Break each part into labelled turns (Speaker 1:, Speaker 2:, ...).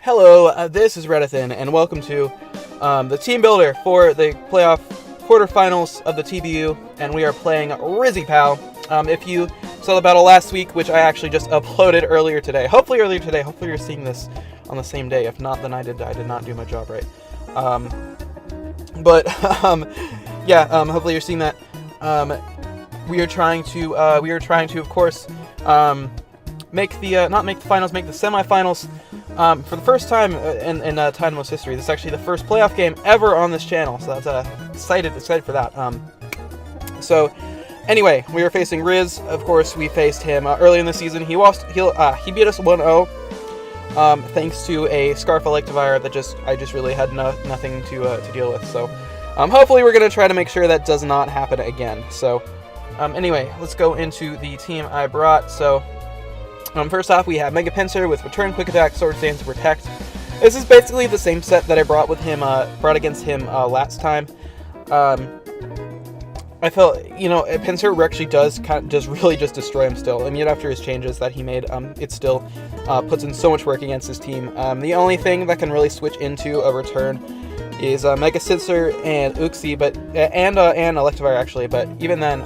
Speaker 1: Hello, this is Reddithan, and welcome to the team builder for the playoff quarterfinals of the TBU, and we are playing Rizzy Pal. If you saw the battle last week, which I actually just uploaded hopefully you're seeing this on the same day. If not, then I did not do my job right. Hopefully you're seeing that. We are trying to, of course, make the semifinals. For the first time in Tynamos history. This is actually the first playoff game ever on this channel, so that's excited for that. So anyway, we were facing Riz. Of course, we faced him early in the season. He beat us 1-0, thanks to a Scarf Electivire that I just really had nothing to deal with. So hopefully we're gonna try to make sure that does not happen again. So anyway, let's go into the team I brought. So first off, we have Mega Tensor with Return, Quick Attack, Sword Stance, Protect. This is basically the same set that I brought against him last time. I felt, Tensor actually does really just destroy him still, and yet after his changes that he made, it still puts in so much work against his team. The only thing that can really switch into a Return is Mega Tensor and Uxie, and Electivire actually, but even then,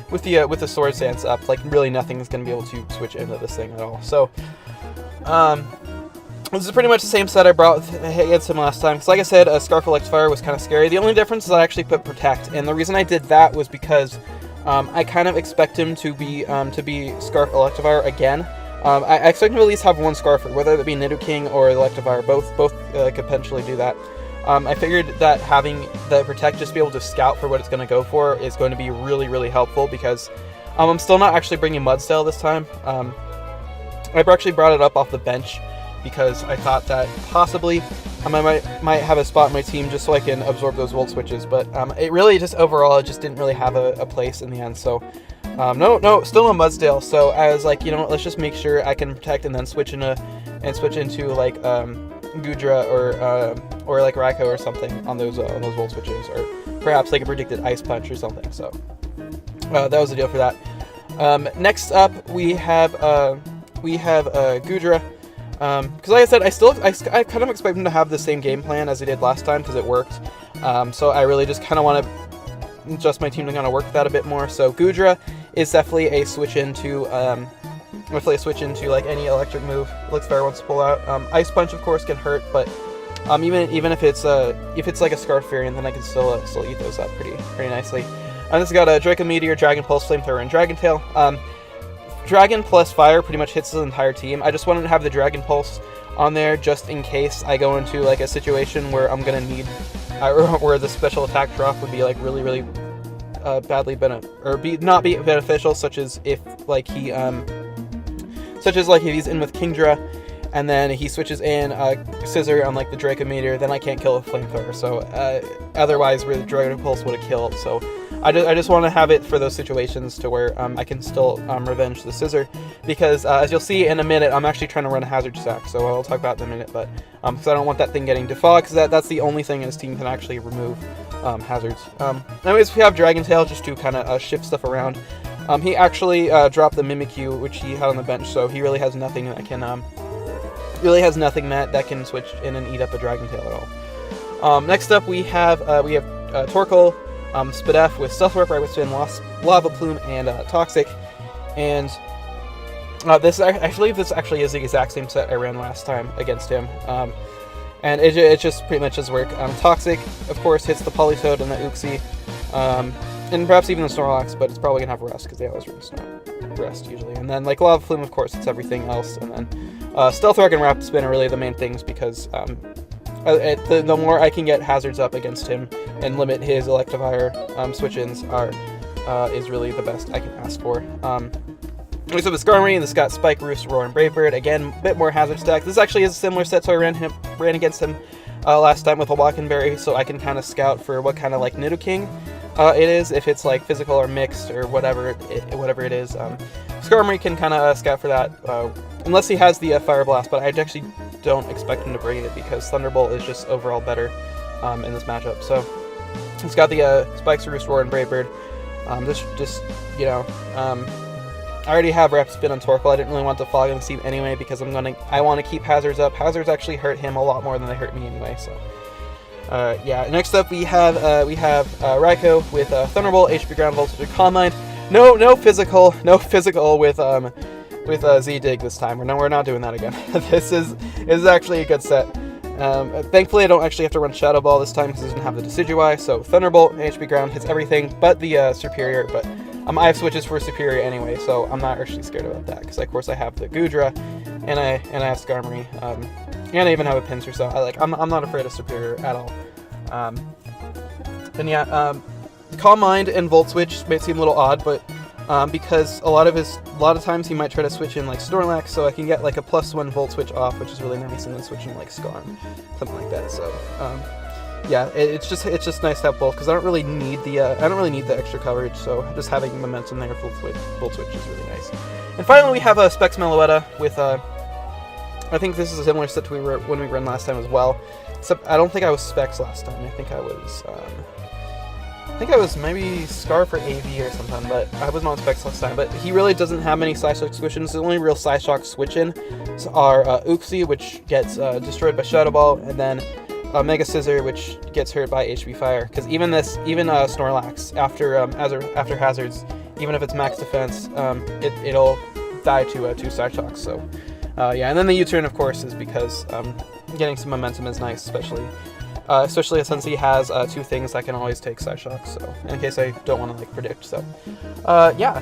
Speaker 1: with the Sword Stance up, really nothing is going to be able to switch into this thing at all. So, this is pretty much the same set I brought against him last time. Because like I said, Scarf Electivire was kind of scary. The only difference is I actually put Protect, and the reason I did that was because I kind of expect him to be Scarf Electivire again. I expect him to at least have one Scarfer, whether it be Nidoking or Electivire. Both could potentially do that. I figured that having the Protect just be able to scout for what it's going to go for is going to be really, really helpful because I'm still not actually bringing Mudstale this time. I actually brought it up off the bench because I thought that possibly I might have a spot in my team just so I can absorb those Volt Switches, but it really just overall it just didn't really have a place in the end. So still no Mudstale. So I was like, let's just make sure I can Protect and then switch into like Goodra or like Raikou or something on those Volt Switches, or perhaps like a predicted Ice Punch or something. So that was the deal for that. Next up we have Goodra. Because like I said, I kind of expect him to have the same game plan as he did last time because it worked. So I really just kind of want to adjust my team to kind of work that a bit more. So Goodra is definitely a switch into like any electric move Elixir wants to pull out. Ice Punch of course can hurt, but even if it's like a Scarf variant, then I can still eat those up pretty nicely. And this has got a Draco Meteor, Dragon Pulse, Flamethrower, and Dragon Tail. Dragon plus Fire pretty much hits the entire team. I just wanted to have the Dragon Pulse on there just in case I go into like a situation where I'm gonna need, where the special attack drop would be like really, really badly not be beneficial, such as if if he's in with Kingdra and then he switches in Scissor on like the Draco Meteor, then I can't kill a Flamethrower. So otherwise, where the Dragon Pulse would have killed. So I just want to have it for those situations to where I can still revenge the Scissor, because as you'll see in a minute, I'm actually trying to run a Hazard Stack, so I'll talk about that in a minute, but because I don't want that thing getting defogged, because that's the only thing his team can actually remove hazards. Anyways, we have Dragon Tail just to kind of shift stuff around. He actually dropped the Mimikyu, which he had on the bench, so he really has nothing that can switch in and eat up a Dragon Tail at all. Next up, we have Torkoal, Spadef with Stealth Rope, Right with Spin, Lava Plume, and Toxic. And this actually is the exact same set I ran last time against him. And it just pretty much does work. Toxic, of course, hits the Politoed and the Uxie, and perhaps even the Snorlax, but it's probably gonna have Rest because they always run Rest usually. And then like Lava Plume, of course, it's everything else. And then Stealth Rock and Rapid Spin are really the main things because the more I can get hazards up against him and limit his Electivire switch-ins is really the best I can ask for. Next up is Skarmory, and this got Spike, Roost, Roar, and Brave Bird. Again, a bit more hazard stack. This actually is a similar set, so I ran against him last time with a Walkenberry, so I can kind of scout for what kind of like Nidoking it is, if it's like physical or mixed or whatever it is. Skarmory can kind of scout for that, unless he has the Fire Blast, but I actually don't expect him to bring it because Thunderbolt is just overall better in this matchup. So it's got the Spikes, Roost, Roar, and Brave Bird. I already have rep spin on Torkoal. I didn't really want to fog him Seam anyway because I want to keep hazards up. Hazards actually hurt him a lot more than they hurt me anyway. So yeah. Next up we have Raikou with Thunderbolt, HP Ground, Voltage, Calm Mind. No physical with Z Dig this time. We're not doing that again. This is actually a good set. Thankfully, I don't actually have to run Shadow Ball this time because it doesn't have the Decidueye. So Thunderbolt, HP Ground hits everything but the Superior. But I have switches for Superior anyway, so I'm not actually scared about that because of course I have the Goodra, and I have Skarmory, and I even have a Pinsir. So I'm not afraid of Superior at all. And yeah, Calm Mind and Volt Switch may seem a little odd, but because a lot of times he might try to switch in like Snorlax, so I can get like a +1 Volt Switch off, which is really nice, and then switch in like Skarm, something like that. So yeah, it's just nice to have both because I don't really need the extra coverage. So just having momentum there, Volt Switch is really nice. And finally, we have a Specs Maleta with I think this is a similar set to when we ran last time as well. Except I don't think I was Specs last time. I think I was maybe Scarf or AV or something, but I was not Specs last time. But he really doesn't have many Psyshock switch-ins. The only real Psyshock switch-in are Uxie, which gets destroyed by Shadow Ball, and then Mega Scissor, which gets hurt by HP Fire. Because even Snorlax, after hazards, even if it's max defense, it'll die to 2 Psyshocks. So yeah, and then the U-turn, of course, is because getting some momentum is nice, especially since he has 2 things that can always take Psyshock, so in case I don't want to like predict. So yeah,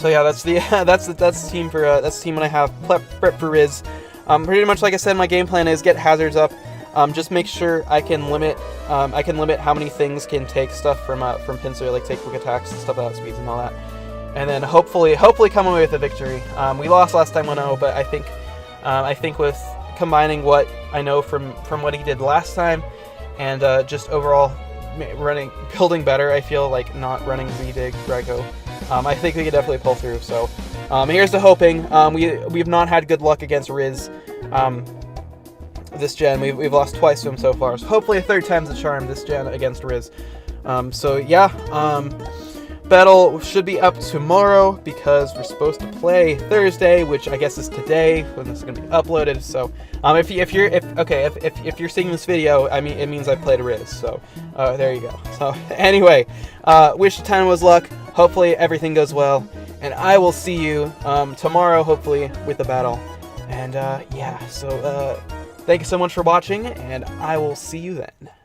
Speaker 1: that's the that's the team when I have prep for Riz. Pretty much like I said, my game plan is get hazards up. Just make sure I can limit how many things can take stuff from Pinsir, like take quick attacks and stuff out speeds and all that, and then hopefully come away with a victory. We lost last time 1-0, but I think with combining what I know from what he did last time and just overall building better, I feel like not running Z-Dig Raikou, I think we could definitely pull through. So here's to hoping. We've not had good luck against Riz this gen. We've lost twice to him so far, so hopefully a 3rd time's the charm this gen against Riz. So yeah, battle should be up tomorrow because we're supposed to play Thursday, which I guess is today when this is going to be uploaded. So if you're seeing this video, I mean it means I played Riz. So there you go. So anyway, wish Tynamos luck. Hopefully everything goes well, and I will see you tomorrow, hopefully with the battle. And yeah, so thank you so much for watching, and I will see you then.